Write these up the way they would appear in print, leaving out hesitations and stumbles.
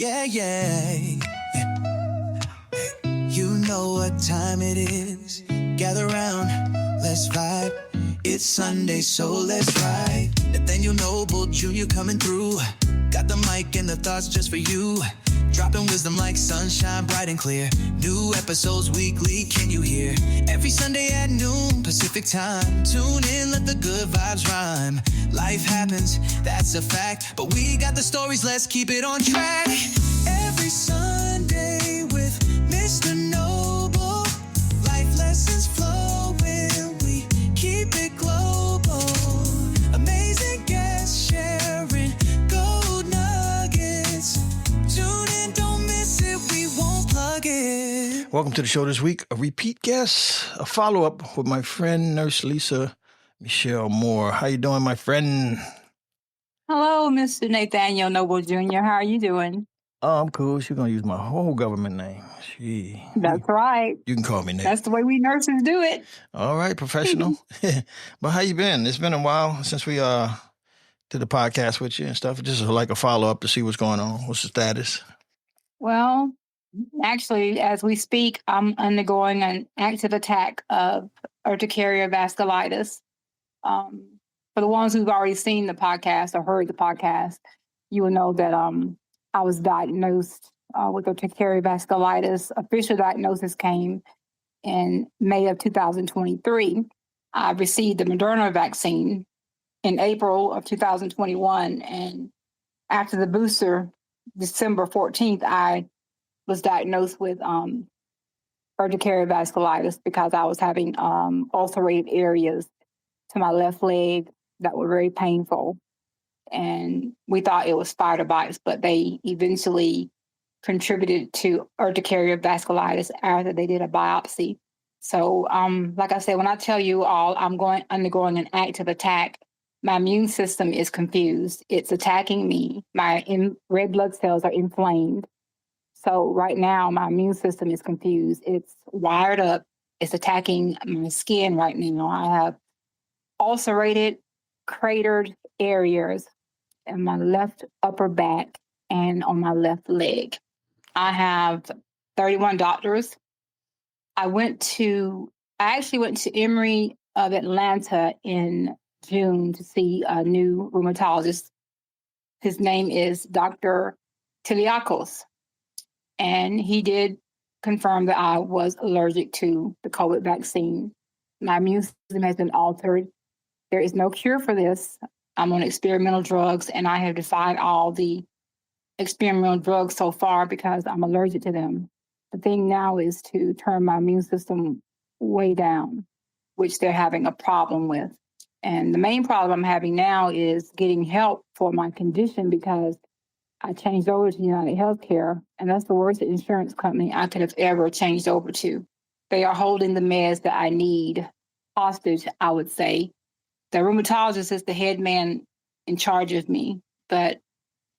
Yeah, yeah. You know what time it is. Gather round, let's vibe. It's Sunday, so let's ride. Nathaniel Noble Jr. coming through. Got the mic and the thoughts just for you. Dropping wisdom like sunshine, bright and clear. New episodes weekly, can you hear? Every Sunday at noon, Pacific time. Tune in, let the good vibes rhyme. Life happens, that's a fact. But we got the stories, let's keep it on track. Every Sunday with Mr. Noble. Life lessons flowing, we keep it global. Amazing guests sharing gold nuggets. Tune in, don't miss it, we won't plug it. Welcome to the show this week. A repeat guest, a follow-up with my friend Nurselisamoore. How you doing, my friend? Hello, Mr. Nathaniel Noble Jr. How are you doing? Oh, I'm cool. She's going to use my whole government name. That's right. You can call me Nate. That's the way we nurses do it. All right, professional. But how you been? It's been a while since we did the podcast with you and stuff. Just like a follow-up to see what's going on. What's the status? Well, actually, as we speak, I'm undergoing an active attack of urticaria vasculitis. For the ones who've already seen the podcast or heard the podcast, you will know that I was diagnosed with urticaria vasculitis. Official diagnosis came in May of 2023. I received the Moderna vaccine in April of 2021. And after the booster, December 14th, I was diagnosed with urticaria vasculitis because I was having ulcerated areas to my left leg that were very painful. And we thought it was spider bites, but they eventually contributed to urticaria vasculitis after they did a biopsy. So, like I said, when I tell you all I'm undergoing an active attack, my immune system is confused. It's attacking me. My red blood cells are inflamed. So right now, my immune system is confused. It's wired up. It's attacking my skin right now. I have ulcerated, cratered areas in my left upper back and on my left leg. I have 31 doctors. I actually went to Emory of Atlanta in June to see a new rheumatologist. His name is Dr. Tiliakos. And he did confirm that I was allergic to the COVID vaccine. My immune system has been altered. There is no cure for this. I'm on experimental drugs, and I have defied all the experimental drugs so far because I'm allergic to them. The thing now is to turn my immune system way down, which they're having a problem with. And the main problem I'm having now is getting help for my condition because I changed over to United Healthcare, and that's the worst insurance company I could have ever changed over to. They are holding the meds that I need hostage, I would say. The rheumatologist is the head man in charge of me, but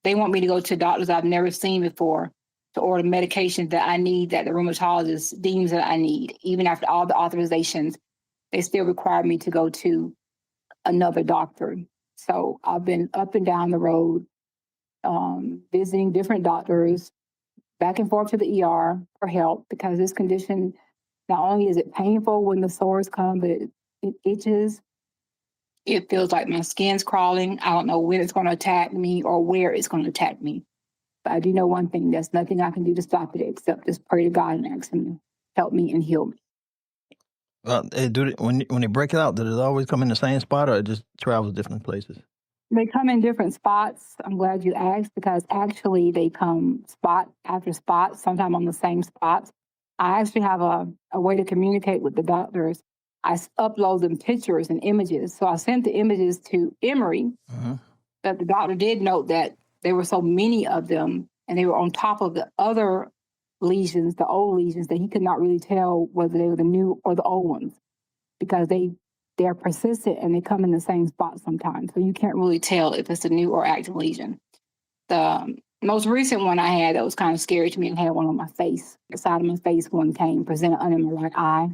they want me to go to doctors I've never seen before to order medications that I need that the rheumatologist deems that I need. Even after all the authorizations, they still require me to go to another doctor. So I've been up and down the road, visiting different doctors, back and forth to the ER for help because this condition, not only is it painful when the sores come, but it itches. It feels like my skin's crawling. I don't know when it's going to attack me or where it's going to attack me. But I do know one thing, there's nothing I can do to stop it except just pray to God and ask him to help me and heal me. When they break it out, does it always come in the same spot or it just travels different places? They come in different spots. I'm glad you asked because actually they come spot after spot, sometimes on the same spots. I actually have a way to communicate with the doctors. I upload them pictures and images. So I sent the images to Emory, but the doctor did note that there were so many of them and they were on top of the other lesions, the old lesions, that he could not really tell whether they were the new or the old ones because they're persistent and they come in the same spot sometimes. So you can't really tell if it's a new or active lesion. The most recent one I had that was kind of scary to me and had one on my face. The side of my face one presented under my right eye.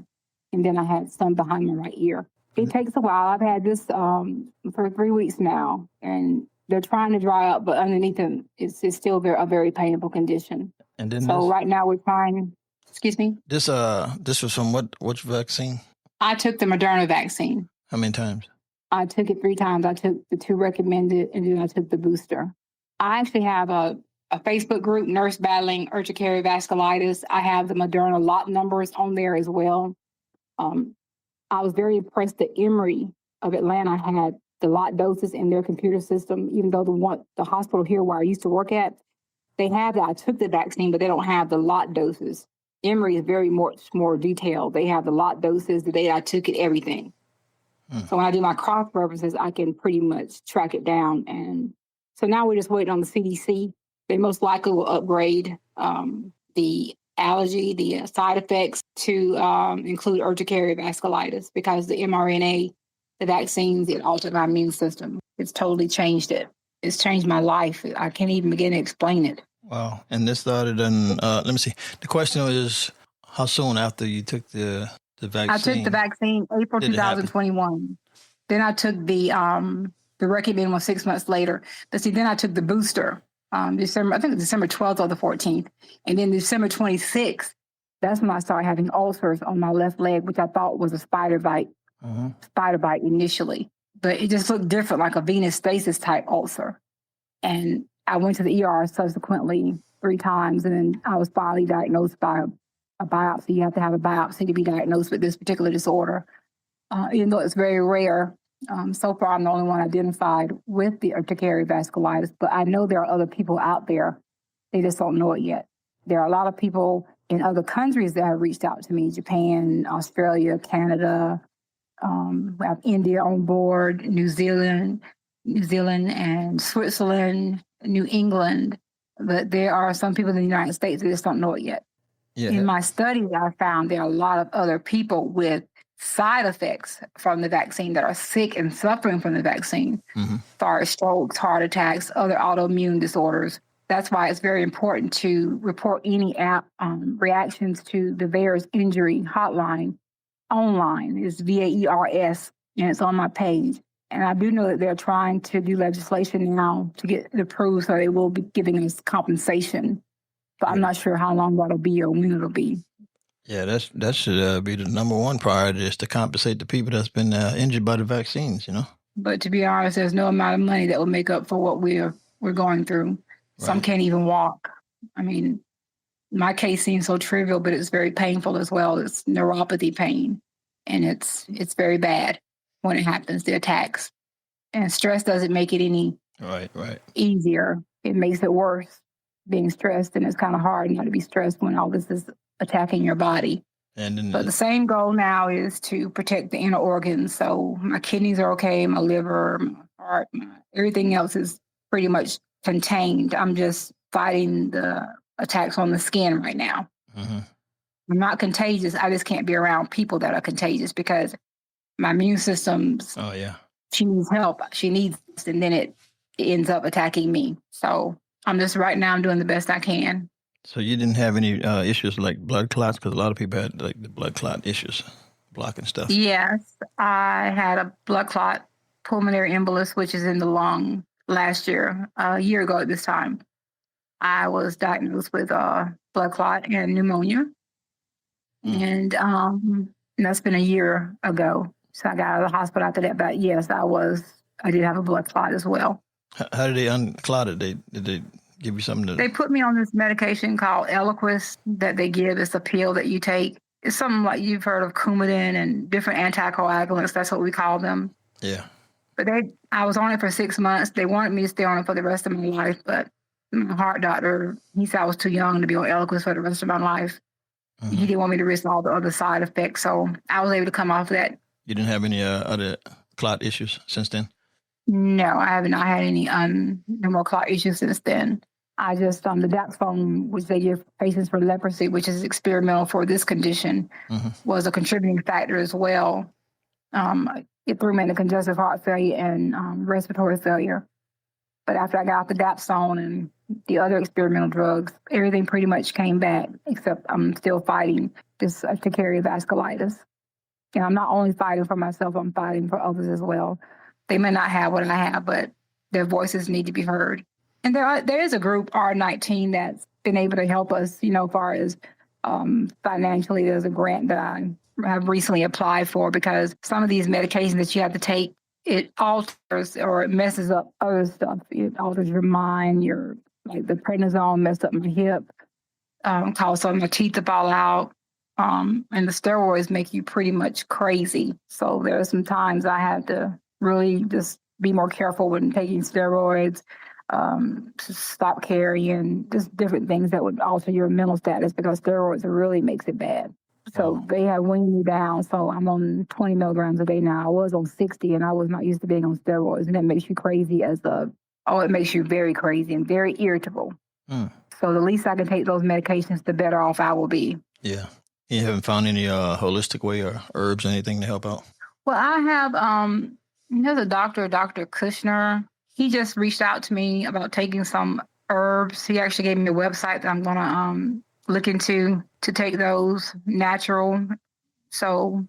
And then I had some behind my right ear. It takes a while. I've had this for 3 weeks now, and they're trying to dry up, but underneath them, it's still a very painful condition. And then so right now we're trying. Excuse me. This was from which vaccine? I took the Moderna vaccine. How many times? I took it 3 times. I took the 2 recommended, and then I took the booster. I actually have a Facebook group, Nurse Battling Urticaria Vasculitis. I have the Moderna lot numbers on there as well. I was very impressed that Emory of Atlanta had the lot doses in their computer system, even though the hospital here where I used to work at, they have that. I took the vaccine, but they don't have the lot doses. Emory is very much more detailed. They have the lot doses, the day I took it, everything. So when I do my cross references, I can pretty much track it down. And so now we're just waiting on the CDC. They most likely will upgrade the allergy, the side effects to include urticaria vasculitis, because the mRNA, the vaccines, it altered my immune system. It's totally changed it. It's changed my life. I can't even begin to explain it. Wow. And this started in, let me see. The question is, how soon after you took the vaccine? I took the vaccine April 2021. Then I took the recommended one 6 months later. But see, then I took the booster December 12th or the 14th. And then December 26th, that's when I started having ulcers on my left leg, which I thought was a spider bite initially. But it just looked different, like a venous stasis type ulcer. And I went to the ER subsequently 3 times, and then I was finally diagnosed by a biopsy. You have to have a biopsy to be diagnosed with this particular disorder. Even though it's very rare, so far I'm the only one identified with the urticaria vasculitis, but I know there are other people out there. They just don't know it yet. There are a lot of people in other countries that have reached out to me: Japan, Australia, Canada. We have India on board, New Zealand and Switzerland, New England. But there are some people in the United States that just don't know it yet. Yeah. In my studies, I found there are a lot of other people with side effects from the vaccine that are sick and suffering from the vaccine, as far as strokes, heart attacks, other autoimmune disorders. That's why it's very important to report any reactions to the VAERS injury hotline online. It's VAERS, and it's on my page. And I do know that they're trying to do legislation now to get it approved, so they will be giving us compensation. But I'm not sure how long that'll be or when it'll be. Yeah, that should be the number one priority, is to compensate the people that's been injured by the vaccines, you know? But to be honest, there's no amount of money that will make up for what we're going through. Right. Some can't even walk. I mean, my case seems so trivial, but it's very painful as well. It's neuropathy pain, and it's very bad when it happens, the attacks. And stress doesn't make it any easier. It makes it worse, being stressed, and it's kind of hard not to be stressed when all this is attacking your body. But the same goal now is to protect the inner organs. So my kidneys are okay, my liver, my heart, everything else is pretty much contained. I'm just fighting the attacks on the skin right now. I'm not contagious. I just can't be around people that are contagious, because my immune system's, she needs help. She needs this, and then it ends up attacking me. So I'm doing the best I can. So you didn't have any issues like blood clots? Because a lot of people had like the blood clot issues, blocking stuff. Yes, I had a blood clot, pulmonary embolus, which is in the lung last year, a year ago at this time. I was diagnosed with blood clot and pneumonia. And that's been a year ago. So I got out of the hospital after that. But yes, I did have a blood clot as well. How did they unclot it? Did they give you something to... They put me on this medication called Eliquis that they give. It's a pill that you take. It's something like you've heard of Coumadin and different anticoagulants. That's what we call them. Yeah. But I was on it for 6 months. They wanted me to stay on it for the rest of my life. But my heart doctor, he said I was too young to be on Eliquis for the rest of my life. He didn't want me to risk all the other side effects. So I was able to come off of that. You didn't have any other clot issues since then? No, I haven't. I had any no more clot issues since then. I just, the Dapsone, which they give patients for leprosy, which is experimental for this condition, was a contributing factor as well. It threw me into congestive heart failure and respiratory failure. But after I got off the Dapsone and the other experimental drugs, everything pretty much came back, except I'm still fighting this urticaria vasculitis. And I'm not only fighting for myself, I'm fighting for others as well. They may not have what I have, but their voices need to be heard. And there is a group, R19, that's been able to help us, as far as financially. There's a grant that I have recently applied for, because some of these medications that you have to take, it alters or it messes up other stuff. It alters your mind, like the prednisone messed up my hip, caused some of my teeth to fall out. And the steroids make you pretty much crazy. So there are some times I had to really just be more careful when taking steroids, stop carrying, just different things that would alter your mental status, because steroids really makes it bad. So they have weaned me down. So I'm on 20 milligrams a day now. I was on 60, and I was not used to being on steroids. And that makes you crazy it makes you very crazy and very irritable. So the least I can take those medications, the better off I will be. Yeah. You haven't found any holistic way or herbs or anything to help out? Well, I have, there's a doctor, Dr. Kushner. He just reached out to me about taking some herbs. He actually gave me a website that I'm going to look into to take those natural. So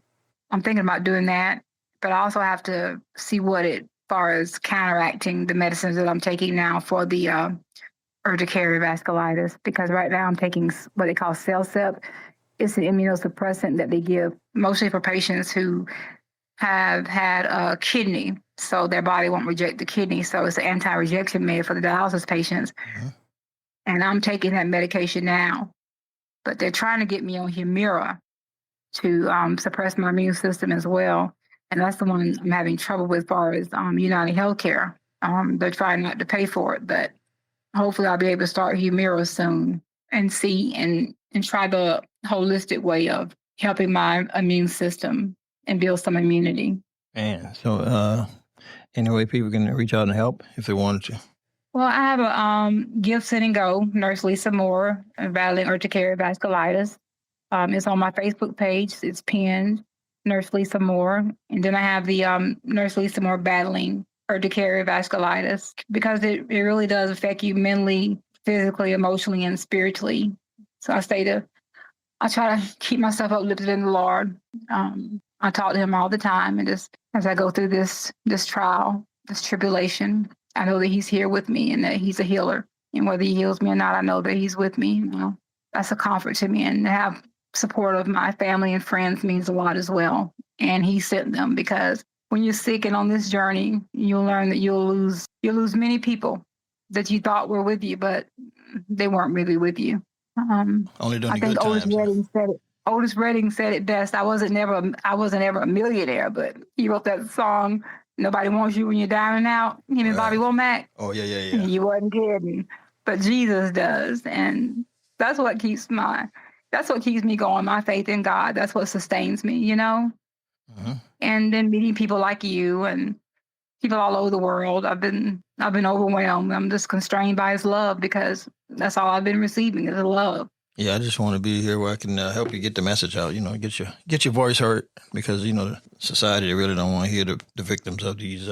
I'm thinking about doing that. But I also have to see as far as counteracting the medicines that I'm taking now for the urticaria vasculitis, because right now I'm taking what they call Cellcept. It's an immunosuppressant that they give mostly for patients who have had a kidney, so their body won't reject the kidney. So it's an anti-rejection med for the dialysis patients. Mm-hmm. And I'm taking that medication now, but they're trying to get me on Humira to suppress my immune system as well. And that's the one I'm having trouble with as far as United Healthcare. They're trying not to pay for it, but hopefully I'll be able to start Humira soon and see and try the holistic way of helping my immune system and build some immunity. Man, so any way people can reach out and help if they wanted to? Well, I have a Give, Send, and Go, Nurselisamoore, battling urticaria vasculitis. It's on my Facebook page. It's pinned, Nurselisamoore. And then I have the Nurselisamoore battling urticaria vasculitis, because it really does affect you mentally, physically, emotionally, and spiritually. So I try to keep myself uplifted in the Lord. I talk to him all the time, and just as I go through this trial, this tribulation, I know that he's here with me and that he's a healer. And whether he heals me or not, I know that he's with me. That's a comfort to me. And to have support of my family and friends means a lot as well. And he sent them, because when you're sick and on this journey, you'll learn that you'll lose many people that you thought were with you, but they weren't really with you. Only during the good times. Otis Redding said it best. I wasn't ever a millionaire, but he wrote that song, "Nobody Wants You When You're Down and Out." Him and Bobby Womack. Oh yeah. You wasn't kidding, but Jesus does, and that's what keeps me going. My faith in God. That's what sustains me. Mm-hmm. And then meeting people like you and people all over the world. I've been overwhelmed. I'm just constrained by his love, because that's all I've been receiving is love. Yeah, I just want to be here where I can help you get the message out, get your voice heard, because, society, they really don't want to hear the victims of these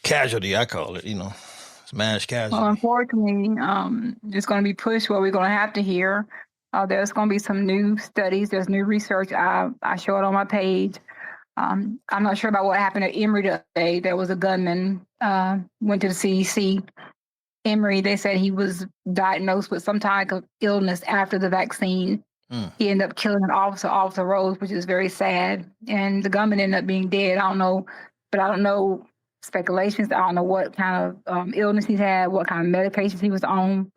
casualty, I call it, it's mass casualty. Well, unfortunately, it's going to be pushed where we're going to have to hear. There's going to be some new studies. There's new research. I show it on my page. I'm not sure about what happened at Emory today. There was a gunman, went to the CDC. Emory, they said he was diagnosed with some type of illness after the vaccine. He ended up killing an officer, Officer Rose, which is very sad. And the gunman ended up being dead. I don't know speculations. I don't know what kind of illness he had, what kind of medications he was on.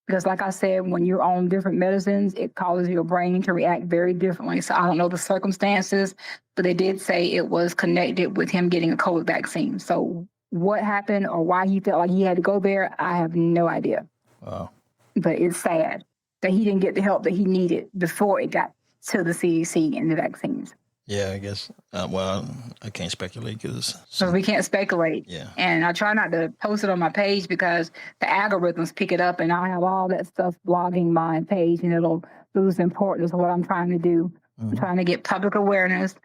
Because like I said, when you're on different medicines, it causes your brain to react very differently. So I don't know the circumstances, but they did say it was connected with him getting a COVID vaccine. So what happened or why he felt like he had to go there, I have no idea. Wow. But it's sad that he didn't get the help that he needed before it got to the CDC and the vaccines. Yeah, I guess. I can't speculate because we can't speculate. Yeah. And I try not to post it on my page because the algorithms pick it up, and I'll have all that stuff blogging my page, and it'll lose the importance of what I'm trying to do. Mm-hmm. I'm trying to get public awareness.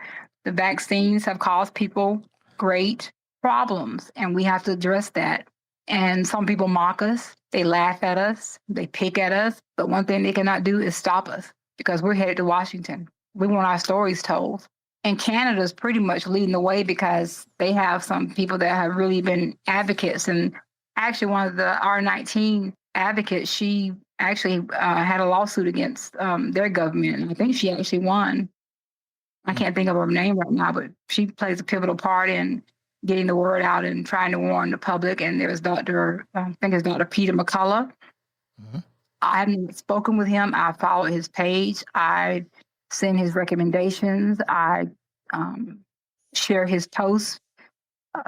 The vaccines have caused people great problems, and we have to address that. And some people mock us. They laugh at us. They pick at us. But one thing they cannot do is stop us, because we're headed to Washington. We want our stories told. And Canada's pretty much leading the way because they have some people that have really been advocates. And actually, one of the R19 advocates, she actually had a lawsuit against their government. And I think she actually won. I can't think of her name right now, but she plays a pivotal part in getting the word out and trying to warn the public. And there's I think it's Dr. Peter McCullough. Mm-hmm. I haven't spoken with him. I follow his page. I send his recommendations. I share his posts.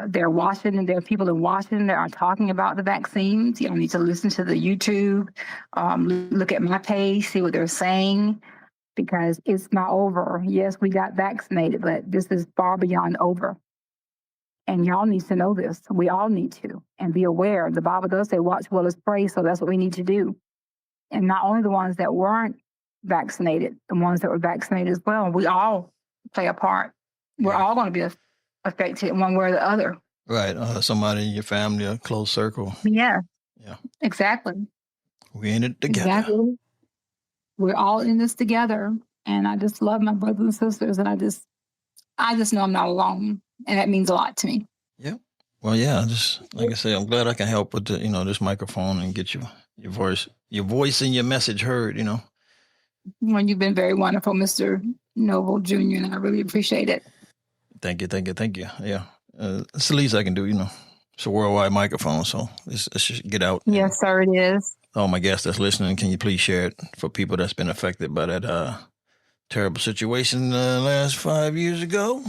There are people in Washington that are talking about the vaccines. You need to listen to the YouTube, look at my page, see what they're saying, because it's not over. Yes, we got vaccinated, but this is far beyond over. And y'all need to know this. We all need to, and be aware. The Bible does say, watch well as pray. So that's what we need to do. And not only the ones that weren't vaccinated, the ones that were vaccinated as well. We all play a part. We're all going to be affected one way or the other. Right. Somebody in your family, a close circle. Yeah. Yeah. Exactly. We're in it together. Exactly. We're all in this together. And I just love my brothers and sisters. And I just know I'm not alone. And that means a lot to me. Yeah. Well, yeah, just like I say, I'm glad I can help with this microphone and get your voice and your message heard, Well, you've been very wonderful, Mr. Noble Jr., and I really appreciate it. Thank you. Yeah. It's the least I can do, It's a worldwide microphone, so let's just get out. Yes, sir, it is. All my guests that's listening, can you please share it for people that's been affected by that terrible situation last 5 years ago?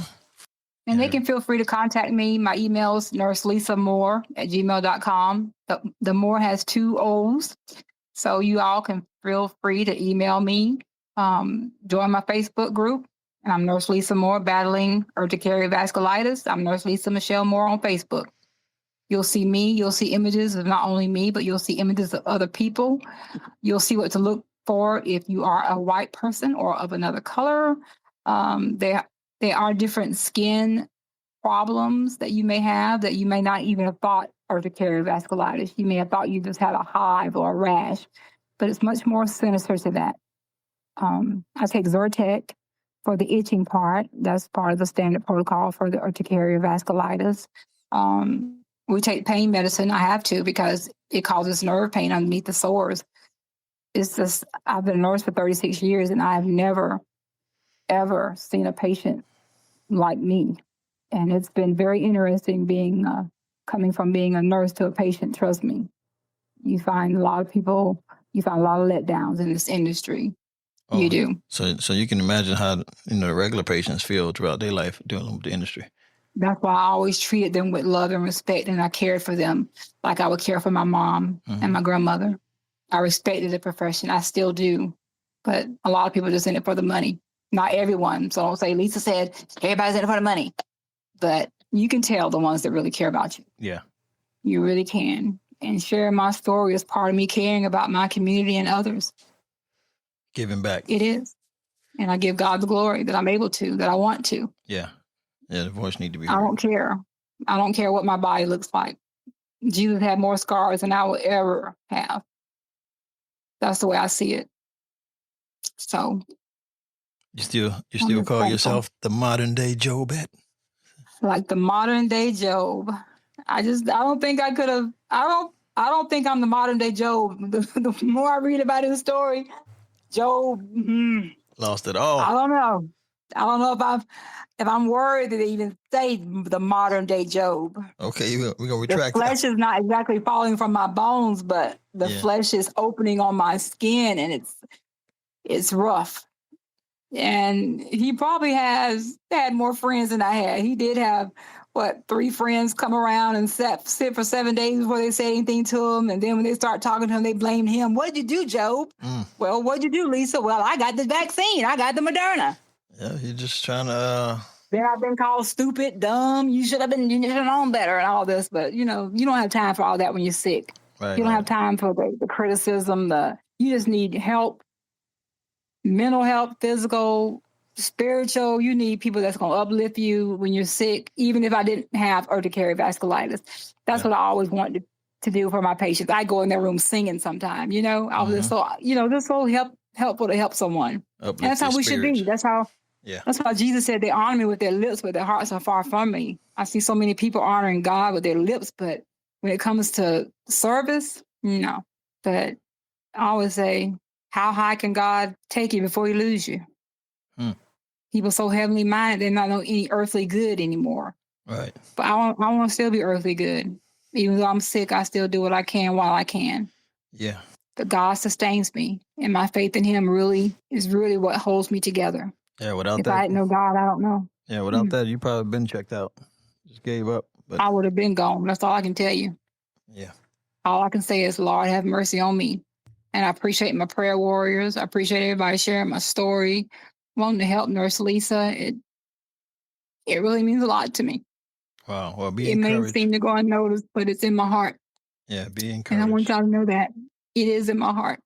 And they can feel free to contact me. My email is nurselisamoore@gmail.com. The Moore has 2 O's. So you all can feel free to email me. Join my Facebook group. And I'm Nurse Lisa Moore, battling urticaria vasculitis. I'm Nurse Lisa Michelle Moore on Facebook. You'll see me. You'll see images of not only me, but you'll see images of other people. You'll see what to look for if you are a white person or of another color. There are different skin problems that you may have that you may not even have thought urticaria vasculitis. You may have thought you just had a hive or a rash, but it's much more sinister to that. I take Zyrtec for the itching part. That's part of the standard protocol for the urticaria vasculitis. We take pain medicine. I have to because it causes nerve pain underneath the sores. It's just, I've been a nurse for 36 years and I've never, ever seen a patient like me. And it's been very interesting coming from being a nurse to a patient. Trust me, you find a lot of letdowns in this industry. Oh, you do. So you can imagine how the regular patients feel throughout their life dealing with the industry. That's why I always treated them with love and respect, and I cared for them like I would care for my mom and my grandmother. I respected the profession. I still do. But a lot of people are just in it for the money. Not everyone. So don't say, Lisa said, everybody's in it for the money. But you can tell the ones that really care about you. Yeah. You really can. And sharing my story is part of me caring about my community and others. Giving back. It is. And I give God the glory that I'm able to, that I want to. Yeah. Yeah, the voice need to be heard. I don't care. I don't care what my body looks like. Jesus had more scars than I will ever have. That's the way I see it. So. You still call yourself the modern day Job? Like the modern day Job. I don't think I could have. I don't think I'm the modern day Job. The more I read about his story, Job lost it all. I don't know if I'm worthy to even say the modern day Job. Okay, we're gonna retract. The flesh is not exactly falling from my bones, but the flesh is opening on my skin, and it's rough. And he probably had more friends than I had. He did have 3 friends come around and sit for 7 days before they say anything to him. And then when they start talking to him, they blame him. What did you do, Job? Well, what did you do, Lisa? Well, I got the vaccine. I got the Moderna. Yeah, you're just trying to. Then I've been called stupid, dumb. You should have known better and all this. But, you don't have time for all that when you're sick. Right, you don't have time for the criticism. You just need help. Mental health, physical, spiritual. You need people that's going to uplift you when you're sick, even if I didn't have urticaria vasculitis. That's what I always wanted to do for my patients. I go in their room singing sometime, I was just so, just so helpful to help someone. And that's how we should be. That's how Yeah. That's why Jesus said they honor me with their lips, but their hearts are far from me. I see so many people honoring God with their lips, but when it comes to service, no. But I always say, how high can God take you before he lose you? People so heavenly minded, they're not know any earthly good anymore. Right. But I want to still be earthly good. Even though I'm sick, I still do what I can while I can. Yeah. But God sustains me, and my faith in him really is really what holds me together. Yeah, without If that. I didn't know God, I don't know. Yeah, without that, you probably been checked out. Just gave up. But I would have been gone. That's all I can tell you. yeah. All I can say is, Lord, have mercy on me. And I appreciate my prayer warriors. I appreciate everybody sharing my story, wanting to help Nurse Lisa. It really means a lot to me. Wow. Well, be It may encouraged. seem to go unnoticed, but it's in my heart. Yeah, be encouraged. And I want y'all to know that it is in my heart.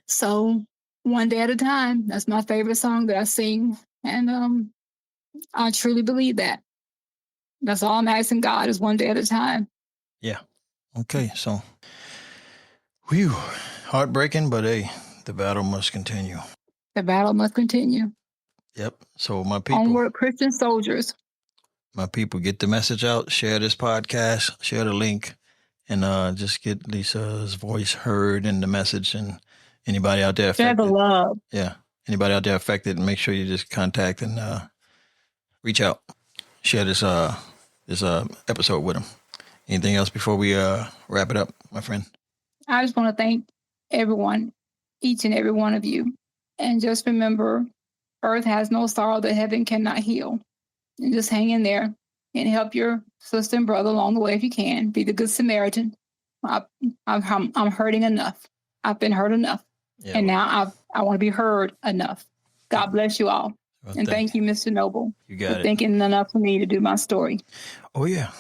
So one day at a time, that's my favorite song that I sing. And I truly believe that. That's all I'm asking God is one day at a time. Yeah. Okay. So, whew, heartbreaking, but hey, the battle must continue. The battle must continue. Yep. So my people, Onward, Christian soldiers. get the message out, share this podcast, share the link, and just get Lisa's voice heard in the message. And anybody out there Share affected, the love. yeah, anybody out there affected, make sure you just contact and reach out, share this episode with them. Anything else before we wrap it up, my friend? I just want to thank everyone, each and every one of you. And just remember, earth has no sorrow that heaven cannot heal. And just hang in there and help your sister and brother along the way if you can. Be the good Samaritan. I'm hurting enough. I've been hurt enough. Yeah, and now I want to be heard enough. God bless you all. well, And thank you, Mr. Noble, You got for it. thinking enough for me to do my story. Oh yeah,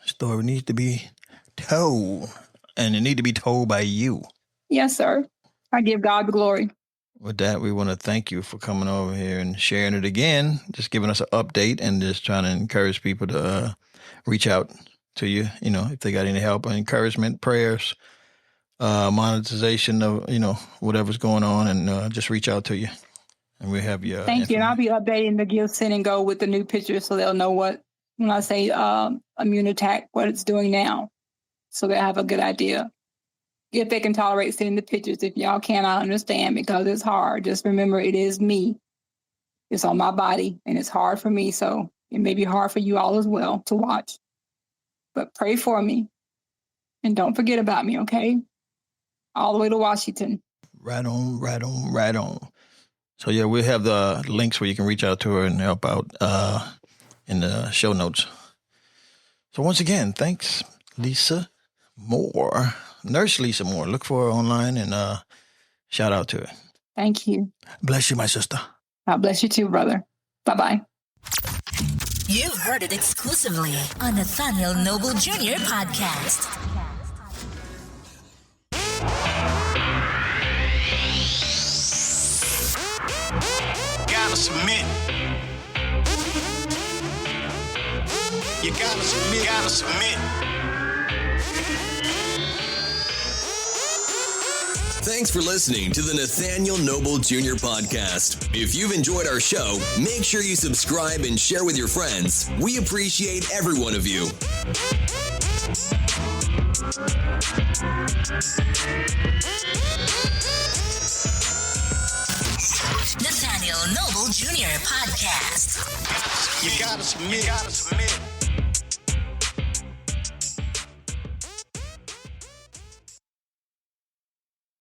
story needs to be told, and it need to be told by you. Yes, sir. I give God the glory. With that, we want to thank you for coming over here and sharing it again, just giving us an update and just trying to encourage people to reach out to you, if they got any help or encouragement, prayers, monetization of, whatever's going on, and just reach out to you. And we have your Thank you. And I'll be updating the Give, Send, and Go with the new pictures so they'll know when I say immune attack, what it's doing now. So they'll have a good idea. If they can tolerate seeing the pictures. If y'all can't, I understand because it's hard. Just remember, it is me. It's on my body, and it's hard for me. So it may be hard for you all as well to watch. But pray for me. And don't forget about me, okay? All the way to Washington. Right on, right on, right on. So, yeah, we'll have the links where you can reach out to her and help out in the show notes. So, once again, thanks, Lisamoore. Nurselisamoore. Look for her online and shout out to her. Thank you. Bless you, my sister. God bless you too, brother. Bye-bye. You've heard it exclusively on Nathaniel Noble Jr. Podcast. Gotta submit. You gotta submit. Gotta submit. Thanks for listening to the Nathaniel Noble Jr. Podcast. If you've enjoyed our show, make sure you subscribe and share with your friends. We appreciate every one of you. Nathaniel Noble Jr. Podcast. You gotta submit. You gotta submit.